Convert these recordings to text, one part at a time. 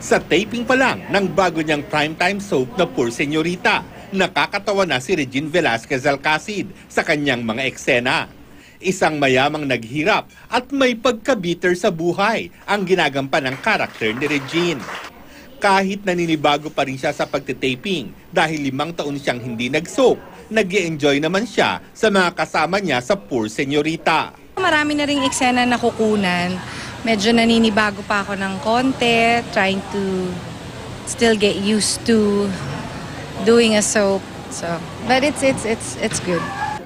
Sa taping pa lang ng bago niyang primetime soap na Poor Señorita, nakakatawa na si Regine Velasquez Alcacid sa kanyang mga eksena. Isang mayamang naghirap at may pagka-bitter sa buhay ang ginagampan ng karakter ni Regine. Kahit naninibago pa rin siya sa pagtitaping dahil 5 taon siyang hindi nag-soap, nag-i-enjoy naman siya sa mga kasama niya sa Poor Señorita. Marami na ring eksena na kukunan. Medyo naninibago pa ako ng konti, trying to still get used to doing a soap. So, but it's good.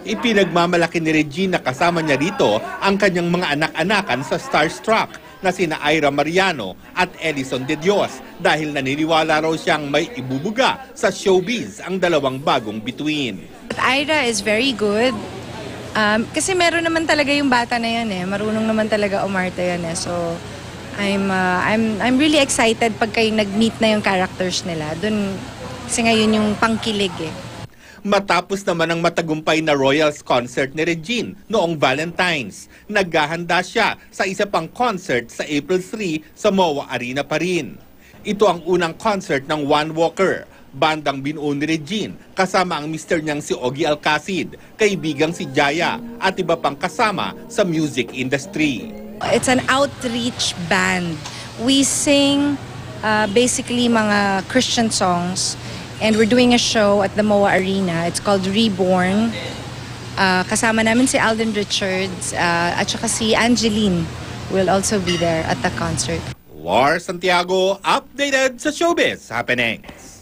Ipinagmamalaki ni Regine na kasama niya rito ang kanyang mga anak-anakan sa Starstruck na sina Ira Mariano at Ellison De Dios dahil naniniwala raw siyang may ibubuga sa showbiz ang dalawang bagong bituin. Ira is very good. Kasi meron naman talaga yung bata na yan eh. Marunong naman talaga umarte yan eh. So, I'm really excited pag kayo nag-meet na yung characters nila. Doon, kasi ngayon yung pangkilig eh. Matapos naman ang matagumpay na Royals concert ni Regine noong Valentine's, naghahanda siya sa isa pang concert sa April 3 sa MOA Arena pa rin. Ito ang unang concert ng One Walker, bandang binuo ni Regine kasama ang mister niyang si Ogie Alcacid, kaibigang si Jaya at iba pang kasama sa music industry. It's an outreach band. We sing basically mga Christian songs. And we're doing a show at the MOA Arena. It's called Reborn. Kasama namin si Alden Richards at saka si Angeline will also be there at the concert. War Santiago, updated sa Showbiz Happenings.